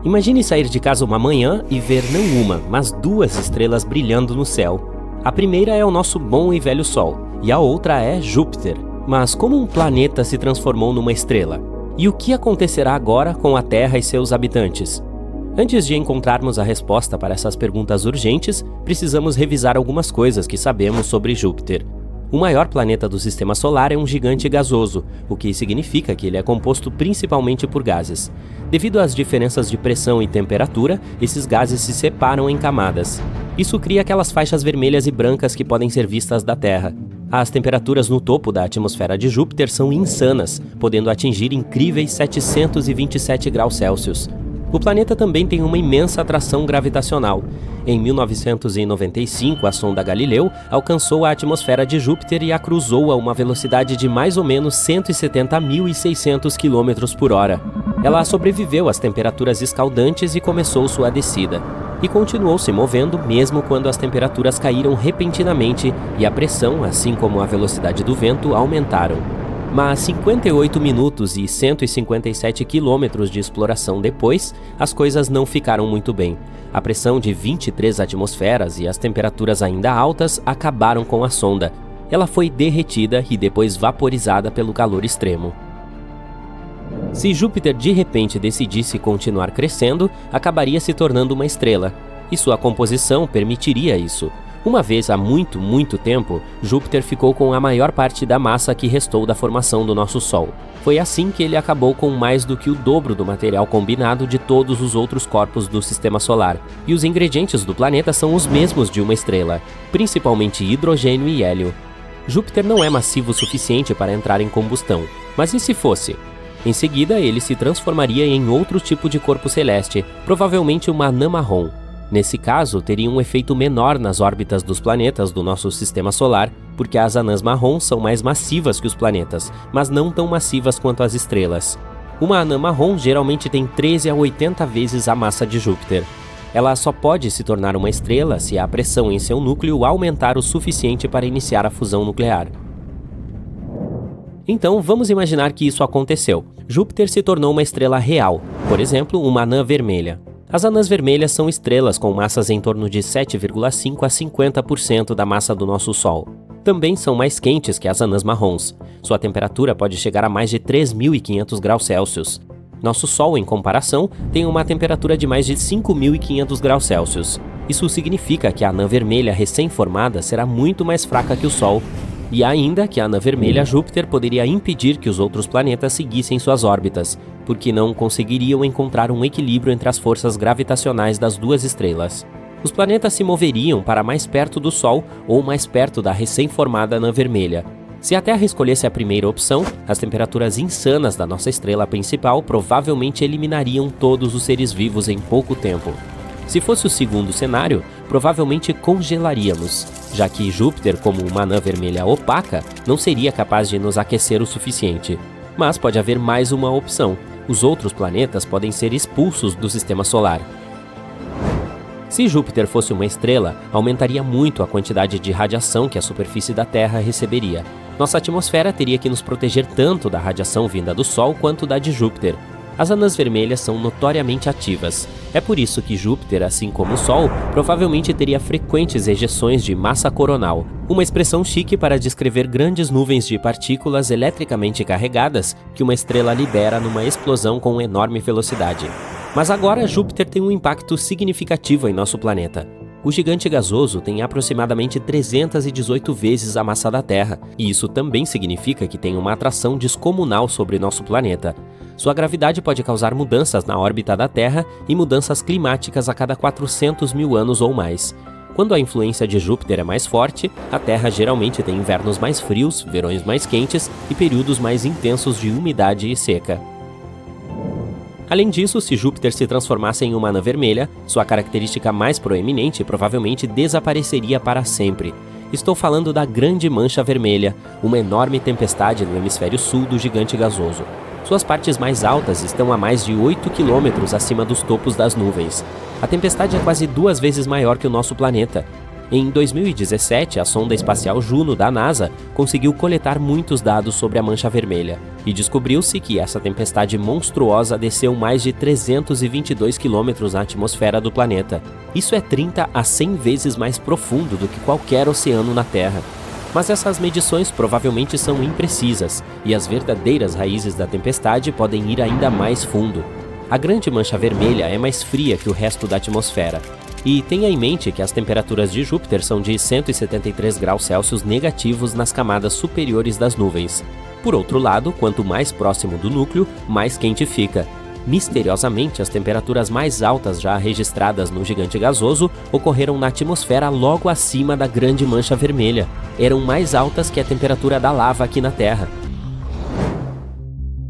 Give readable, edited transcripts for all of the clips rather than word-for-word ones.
Imagine sair de casa uma manhã e ver não uma, mas duas estrelas brilhando no céu. A primeira é o nosso bom e velho Sol, e a outra é Júpiter. Mas como um planeta se transformou numa estrela? E o que acontecerá agora com a Terra e seus habitantes? Antes de encontrarmos a resposta para essas perguntas urgentes, precisamos revisar algumas coisas que sabemos sobre Júpiter. O maior planeta do Sistema Solar é um gigante gasoso, o que significa que ele é composto principalmente por gases. Devido às diferenças de pressão e temperatura, esses gases se separam em camadas. Isso cria aquelas faixas vermelhas e brancas que podem ser vistas da Terra. As temperaturas no topo da atmosfera de Júpiter são insanas, podendo atingir incríveis 727 graus Celsius. O planeta também tem uma imensa atração gravitacional. Em 1995, a sonda Galileu alcançou a atmosfera de Júpiter e a cruzou a uma velocidade de mais ou menos 170.600 km por hora. Ela sobreviveu às temperaturas escaldantes e começou sua descida. E continuou se movendo mesmo quando as temperaturas caíram repentinamente e a pressão, assim como a velocidade do vento, aumentaram. Mas 58 minutos e 157 quilômetros de exploração depois, as coisas não ficaram muito bem. A pressão de 23 atmosferas e as temperaturas ainda altas acabaram com a sonda. Ela foi derretida e depois vaporizada pelo calor extremo. Se Júpiter de repente decidisse continuar crescendo, acabaria se tornando uma estrela. E sua composição permitiria isso. Uma vez há muito tempo, Júpiter ficou com a maior parte da massa que restou da formação do nosso Sol. Foi assim que ele acabou com mais do que o dobro do material combinado de todos os outros corpos do Sistema Solar. E os ingredientes do planeta são os mesmos de uma estrela, principalmente hidrogênio e hélio. Júpiter não é massivo o suficiente para entrar em combustão, mas e se fosse? Em seguida, ele se transformaria em outro tipo de corpo celeste, provavelmente uma anã marrom. Nesse caso, teria um efeito menor nas órbitas dos planetas do nosso Sistema Solar, porque as anãs marrons são mais massivas que os planetas, mas não tão massivas quanto as estrelas. Uma anã marrom geralmente tem 13 a 80 vezes a massa de Júpiter. Ela só pode se tornar uma estrela se a pressão em seu núcleo aumentar o suficiente para iniciar a fusão nuclear. Então, vamos imaginar que isso aconteceu. Júpiter se tornou uma estrela real, por exemplo, uma anã vermelha. As anãs vermelhas são estrelas com massas em torno de 7,5 a 50% da massa do nosso Sol. Também são mais quentes que as anãs marrons. Sua temperatura pode chegar a mais de 3.500 graus Celsius. Nosso Sol, em comparação, tem uma temperatura de mais de 5.500 graus Celsius. Isso significa que a anã vermelha recém-formada será muito mais fraca que o Sol. E ainda que a anã vermelha Júpiter poderia impedir que os outros planetas seguissem suas órbitas, porque não conseguiriam encontrar um equilíbrio entre as forças gravitacionais das duas estrelas. Os planetas se moveriam para mais perto do Sol ou mais perto da recém-formada anã vermelha. Se a Terra escolhesse a primeira opção, as temperaturas insanas da nossa estrela principal provavelmente eliminariam todos os seres vivos em pouco tempo. Se fosse o segundo cenário, provavelmente congelaríamos, já que Júpiter, como uma anã vermelha opaca, não seria capaz de nos aquecer o suficiente. Mas pode haver mais uma opção: os outros planetas podem ser expulsos do Sistema Solar. Se Júpiter fosse uma estrela, aumentaria muito a quantidade de radiação que a superfície da Terra receberia. Nossa atmosfera teria que nos proteger tanto da radiação vinda do Sol quanto da de Júpiter. As anãs vermelhas são notoriamente ativas. É por isso que Júpiter, assim como o Sol, provavelmente teria frequentes ejeções de massa coronal, uma expressão chique para descrever grandes nuvens de partículas eletricamente carregadas que uma estrela libera numa explosão com enorme velocidade. Mas agora Júpiter tem um impacto significativo em nosso planeta. O gigante gasoso tem aproximadamente 318 vezes a massa da Terra, e isso também significa que tem uma atração descomunal sobre nosso planeta. Sua gravidade pode causar mudanças na órbita da Terra e mudanças climáticas a cada 400 mil anos ou mais. Quando a influência de Júpiter é mais forte, a Terra geralmente tem invernos mais frios, verões mais quentes e períodos mais intensos de umidade e seca. Além disso, se Júpiter se transformasse em uma anã vermelha, sua característica mais proeminente provavelmente desapareceria para sempre. Estou falando da Grande Mancha Vermelha, uma enorme tempestade no hemisfério sul do gigante gasoso. Suas partes mais altas estão a mais de 8 km acima dos topos das nuvens. A tempestade é quase 2 vezes maior que o nosso planeta. Em 2017, a sonda espacial Juno da NASA conseguiu coletar muitos dados sobre a Mancha Vermelha e descobriu-se que essa tempestade monstruosa desceu mais de 322 quilômetros na atmosfera do planeta. Isso é 30 a 100 vezes mais profundo do que qualquer oceano na Terra. Mas essas medições provavelmente são imprecisas e as verdadeiras raízes da tempestade podem ir ainda mais fundo. A Grande Mancha Vermelha é mais fria que o resto da atmosfera. E tenha em mente que as temperaturas de Júpiter são de 173 graus Celsius negativos nas camadas superiores das nuvens. Por outro lado, quanto mais próximo do núcleo, mais quente fica. Misteriosamente, as temperaturas mais altas já registradas no gigante gasoso ocorreram na atmosfera logo acima da Grande Mancha Vermelha. Eram mais altas que a temperatura da lava aqui na Terra.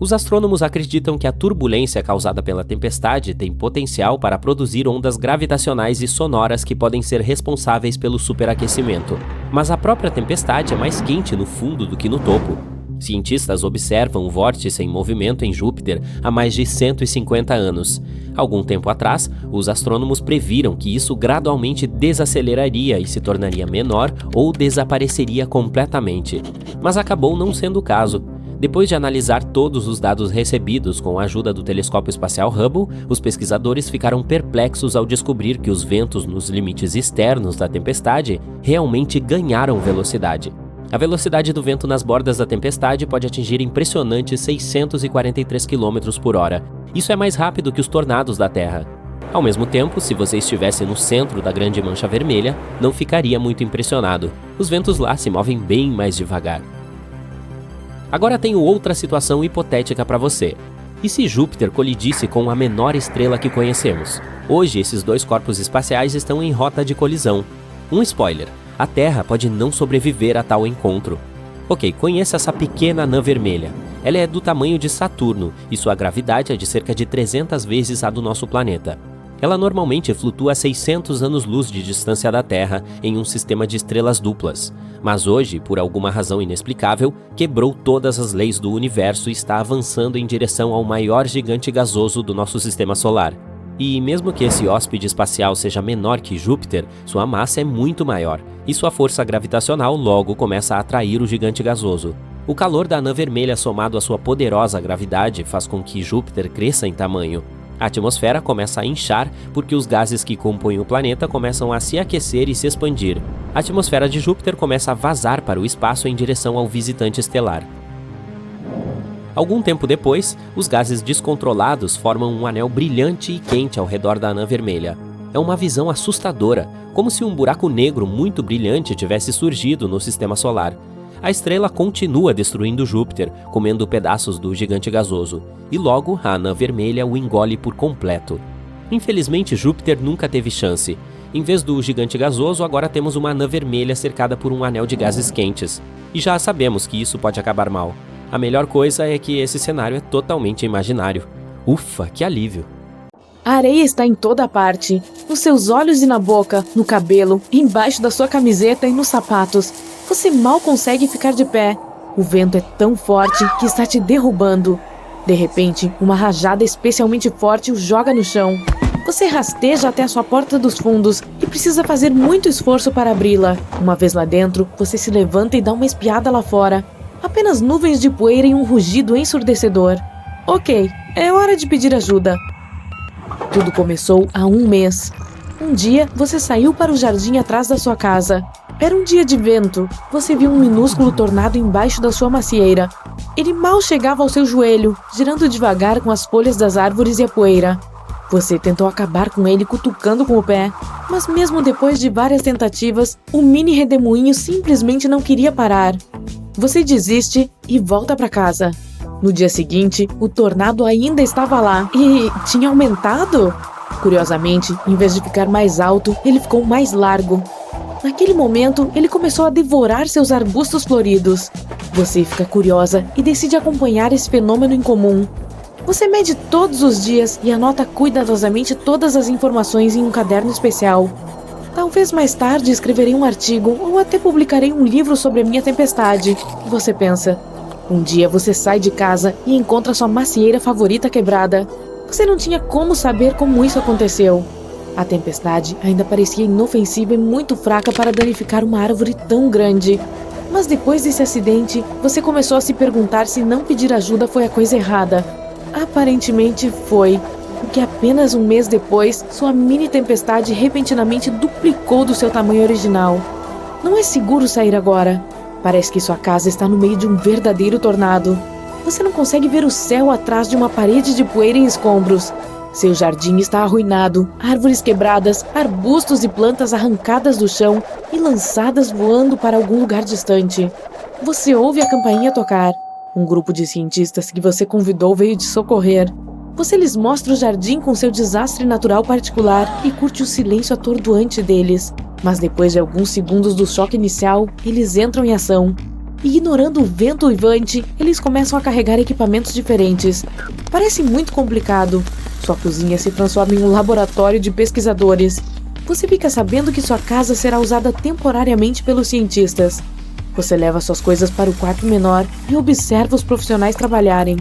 Os astrônomos acreditam que a turbulência causada pela tempestade tem potencial para produzir ondas gravitacionais e sonoras que podem ser responsáveis pelo superaquecimento. Mas a própria tempestade é mais quente no fundo do que no topo. Cientistas observam o vórtice em movimento em Júpiter há mais de 150 anos. Algum tempo atrás, os astrônomos previram que isso gradualmente desaceleraria e se tornaria menor ou desapareceria completamente. Mas acabou não sendo o caso. Depois de analisar todos os dados recebidos com a ajuda do telescópio espacial Hubble, os pesquisadores ficaram perplexos ao descobrir que os ventos nos limites externos da tempestade realmente ganharam velocidade. A velocidade do vento nas bordas da tempestade pode atingir impressionantes 643 km por hora. Isso é mais rápido que os tornados da Terra. Ao mesmo tempo, se você estivesse no centro da Grande Mancha Vermelha, não ficaria muito impressionado. Os ventos lá se movem bem mais devagar. Agora tenho outra situação hipotética para você. E se Júpiter colidisse com a menor estrela que conhecemos? Hoje, esses dois corpos espaciais estão em rota de colisão. Um spoiler: a Terra pode não sobreviver a tal encontro. Ok, conheça essa pequena anã vermelha. Ela é do tamanho de Saturno e sua gravidade é de cerca de 300 vezes a do nosso planeta. Ela normalmente flutua a 600 anos-luz de distância da Terra em um sistema de estrelas duplas. Mas hoje, por alguma razão inexplicável, quebrou todas as leis do universo e está avançando em direção ao maior gigante gasoso do nosso sistema solar. E mesmo que esse hóspede espacial seja menor que Júpiter, sua massa é muito maior, e sua força gravitacional logo começa a atrair o gigante gasoso. O calor da anã vermelha somado à sua poderosa gravidade faz com que Júpiter cresça em tamanho. A atmosfera começa a inchar porque os gases que compõem o planeta começam a se aquecer e se expandir. A atmosfera de Júpiter começa a vazar para o espaço em direção ao visitante estelar. Algum tempo depois, os gases descontrolados formam um anel brilhante e quente ao redor da anã vermelha. É uma visão assustadora, como se um buraco negro muito brilhante tivesse surgido no sistema solar. A estrela continua destruindo Júpiter, comendo pedaços do gigante gasoso, e logo a anã vermelha o engole por completo. Infelizmente, Júpiter nunca teve chance. Em vez do gigante gasoso, agora temos uma anã vermelha cercada por um anel de gases quentes. E já sabemos que isso pode acabar mal. A melhor coisa é que esse cenário é totalmente imaginário. Ufa, que alívio! A areia está em toda parte, nos seus olhos e na boca, no cabelo, embaixo da sua camiseta e nos sapatos. Você mal consegue ficar de pé. O vento é tão forte que está te derrubando. De repente, uma rajada especialmente forte o joga no chão. Você rasteja até a sua porta dos fundos e precisa fazer muito esforço para abri-la. Uma vez lá dentro, você se levanta e dá uma espiada lá fora. Apenas nuvens de poeira e um rugido ensurdecedor. Ok, é hora de pedir ajuda. Tudo começou há um mês. Um dia, você saiu para o jardim atrás da sua casa. Era um dia de vento. Você viu um minúsculo tornado embaixo da sua macieira. Ele mal chegava ao seu joelho, girando devagar com as folhas das árvores e a poeira. Você tentou acabar com ele cutucando com o pé, mas mesmo depois de várias tentativas, o mini redemoinho simplesmente não queria parar. Você desiste e volta para casa. No dia seguinte, o tornado ainda estava lá e tinha aumentado. Curiosamente, em vez de ficar mais alto, ele ficou mais largo. Naquele momento, ele começou a devorar seus arbustos floridos. Você fica curiosa e decide acompanhar esse fenômeno incomum. Você mede todos os dias e anota cuidadosamente todas as informações em um caderno especial. Talvez mais tarde escreverei um artigo ou até publicarei um livro sobre a minha tempestade. Você pensa. Um dia você sai de casa e encontra sua macieira favorita quebrada. Você não tinha como saber como isso aconteceu. A tempestade ainda parecia inofensiva e muito fraca para danificar uma árvore tão grande. Mas depois desse acidente, você começou a se perguntar se não pedir ajuda foi a coisa errada. Aparentemente foi, porque apenas um mês depois, sua mini tempestade repentinamente duplicou do seu tamanho original. Não é seguro sair agora. Parece que sua casa está no meio de um verdadeiro tornado. Você não consegue ver o céu atrás de uma parede de poeira e escombros. Seu jardim está arruinado, árvores quebradas, arbustos e plantas arrancadas do chão e lançadas voando para algum lugar distante. Você ouve a campainha tocar. Um grupo de cientistas que você convidou veio te socorrer. Você lhes mostra o jardim com seu desastre natural particular e curte o silêncio atordoante deles. Mas depois de alguns segundos do choque inicial, eles entram em ação. Ignorando o vento uivante, eles começam a carregar equipamentos diferentes. Parece muito complicado. Sua cozinha se transforma em um laboratório de pesquisadores. Você fica sabendo que sua casa será usada temporariamente pelos cientistas. Você leva suas coisas para o quarto menor e observa os profissionais trabalharem.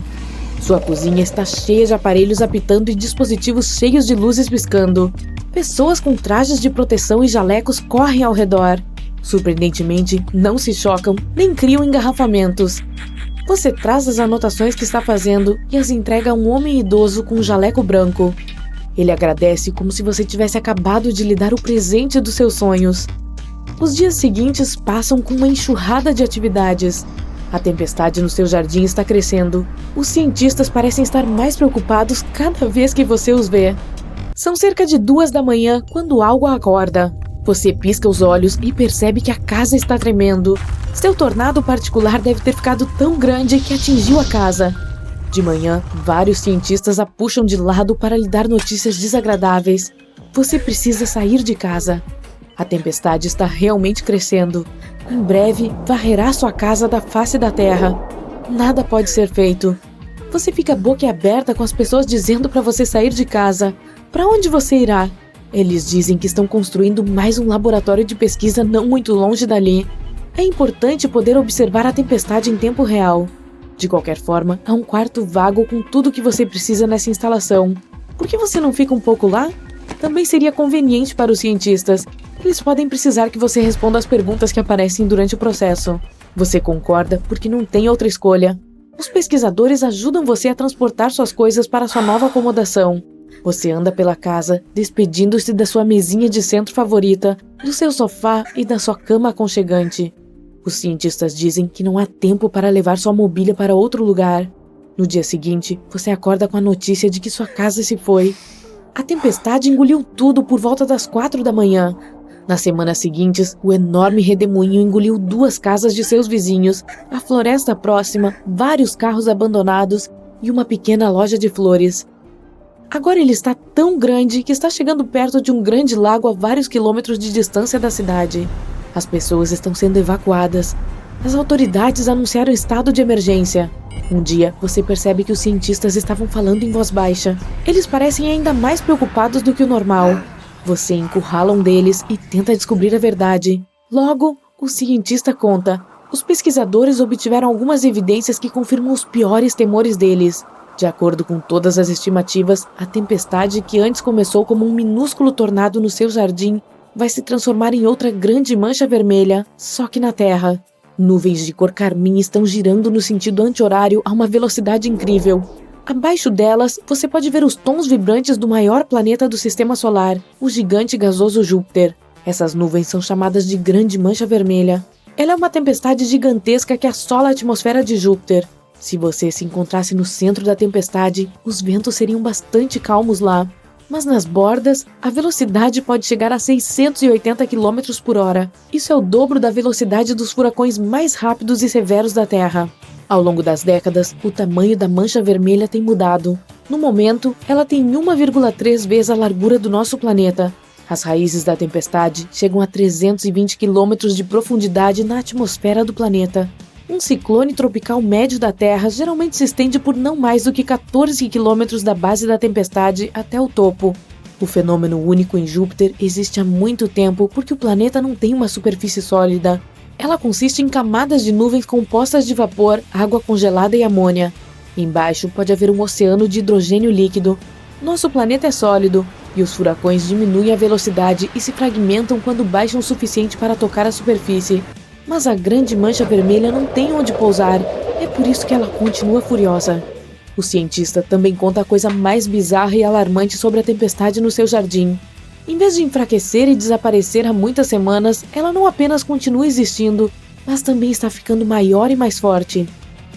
Sua cozinha está cheia de aparelhos apitando e dispositivos cheios de luzes piscando. Pessoas com trajes de proteção e jalecos correm ao redor. Surpreendentemente, não se chocam nem criam engarrafamentos. Você traz as anotações que está fazendo e as entrega a um homem idoso com um jaleco branco. Ele agradece como se você tivesse acabado de lhe dar o presente dos seus sonhos. Os dias seguintes passam com uma enxurrada de atividades. A tempestade no seu jardim está crescendo. Os cientistas parecem estar mais preocupados cada vez que você os vê. São cerca de 2 da manhã quando algo a acorda. Você pisca os olhos e percebe que a casa está tremendo. Seu tornado particular deve ter ficado tão grande que atingiu a casa. De manhã, vários cientistas a puxam de lado para lhe dar notícias desagradáveis. Você precisa sair de casa. A tempestade está realmente crescendo. Em breve, varrerá sua casa da face da terra. Nada pode ser feito. Você fica boquiaberta com as pessoas dizendo para você sair de casa. Para onde você irá? Eles dizem que estão construindo mais um laboratório de pesquisa não muito longe dali. É importante poder observar a tempestade em tempo real. De qualquer forma, há um quarto vago com tudo o que você precisa nessa instalação. Por que você não fica um pouco lá? Também seria conveniente para os cientistas. Eles podem precisar que você responda às perguntas que aparecem durante o processo. Você concorda porque não tem outra escolha. Os pesquisadores ajudam você a transportar suas coisas para sua nova acomodação. Você anda pela casa, despedindo-se da sua mesinha de centro favorita, do seu sofá e da sua cama aconchegante. Os cientistas dizem que não há tempo para levar sua mobília para outro lugar. No dia seguinte, você acorda com a notícia de que sua casa se foi. A tempestade engoliu tudo por volta das 4 da manhã. Nas semanas seguintes, o enorme redemoinho engoliu 2 casas de seus vizinhos, a floresta próxima, vários carros abandonados e uma pequena loja de flores. Agora ele está tão grande que está chegando perto de um grande lago a vários quilômetros de distância da cidade. As pessoas estão sendo evacuadas. As autoridades anunciaram estado de emergência. Um dia, você percebe que os cientistas estavam falando em voz baixa. Eles parecem ainda mais preocupados do que o normal. Você encurrala um deles e tenta descobrir a verdade. Logo, o cientista conta. Os pesquisadores obtiveram algumas evidências que confirmam os piores temores deles. De acordo com todas as estimativas, a tempestade que antes começou como um minúsculo tornado no seu jardim vai se transformar em outra grande mancha vermelha, só que na Terra. Nuvens de cor carmim estão girando no sentido anti-horário a uma velocidade incrível. Abaixo delas, você pode ver os tons vibrantes do maior planeta do Sistema Solar, o gigante gasoso Júpiter. Essas nuvens são chamadas de Grande Mancha Vermelha. Ela é uma tempestade gigantesca que assola a atmosfera de Júpiter. Se você se encontrasse no centro da tempestade, os ventos seriam bastante calmos lá. Mas nas bordas, a velocidade pode chegar a 680 km por hora. Isso é o dobro da velocidade dos furacões mais rápidos e severos da Terra. Ao longo das décadas, o tamanho da mancha vermelha tem mudado. No momento, ela tem 1,3 vezes a largura do nosso planeta. As raízes da tempestade chegam a 320 km de profundidade na atmosfera do planeta. Um ciclone tropical médio da Terra geralmente se estende por não mais do que 14 quilômetros da base da tempestade até o topo. O fenômeno único em Júpiter existe há muito tempo porque o planeta não tem uma superfície sólida. Ela consiste em camadas de nuvens compostas de vapor, água congelada e amônia. Embaixo pode haver um oceano de hidrogênio líquido. Nosso planeta é sólido, e os furacões diminuem a velocidade e se fragmentam quando baixam o suficiente para tocar a superfície. Mas a grande mancha vermelha não tem onde pousar, é por isso que ela continua furiosa. O cientista também conta a coisa mais bizarra e alarmante sobre a tempestade no seu jardim. Em vez de enfraquecer e desaparecer há muitas semanas, ela não apenas continua existindo, mas também está ficando maior e mais forte.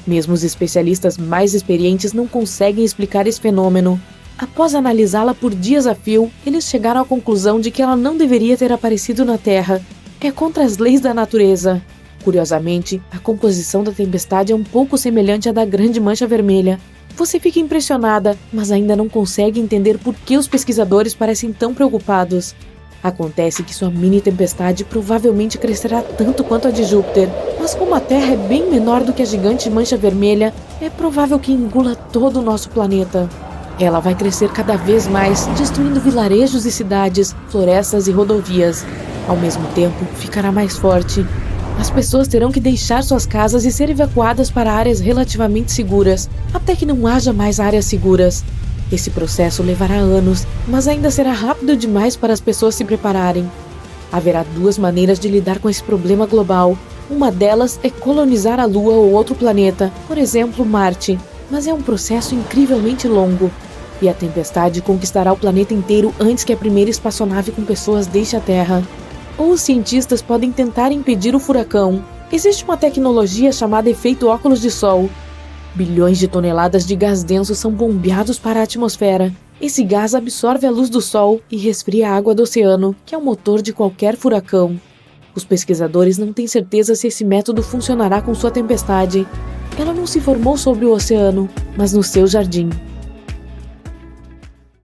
Mesmo os especialistas mais experientes não conseguem explicar esse fenômeno. Após analisá-la por dias a fio, eles chegaram à conclusão de que ela não deveria ter aparecido na Terra. É contra as leis da natureza. Curiosamente, a composição da tempestade é um pouco semelhante à da grande mancha vermelha. Você fica impressionada, mas ainda não consegue entender por que os pesquisadores parecem tão preocupados. Acontece que sua mini-tempestade provavelmente crescerá tanto quanto a de Júpiter, mas como a Terra é bem menor do que a gigante mancha vermelha, é provável que engula todo o nosso planeta. Ela vai crescer cada vez mais, destruindo vilarejos e cidades, florestas e rodovias. Ao mesmo tempo, ficará mais forte. As pessoas terão que deixar suas casas e ser evacuadas para áreas relativamente seguras, até que não haja mais áreas seguras. Esse processo levará anos, mas ainda será rápido demais para as pessoas se prepararem. Haverá duas maneiras de lidar com esse problema global. Uma delas é colonizar a Lua ou outro planeta, por exemplo, Marte, mas é um processo incrivelmente longo. E a tempestade conquistará o planeta inteiro antes que a primeira espaçonave com pessoas deixe a Terra. Ou os cientistas podem tentar impedir o furacão. Existe uma tecnologia chamada efeito óculos de sol. Bilhões de toneladas de gás denso são bombeados para a atmosfera. Esse gás absorve a luz do sol e resfria a água do oceano, que é o motor de qualquer furacão. Os pesquisadores não têm certeza se esse método funcionará com sua tempestade. Ela não se formou sobre o oceano, mas no seu jardim.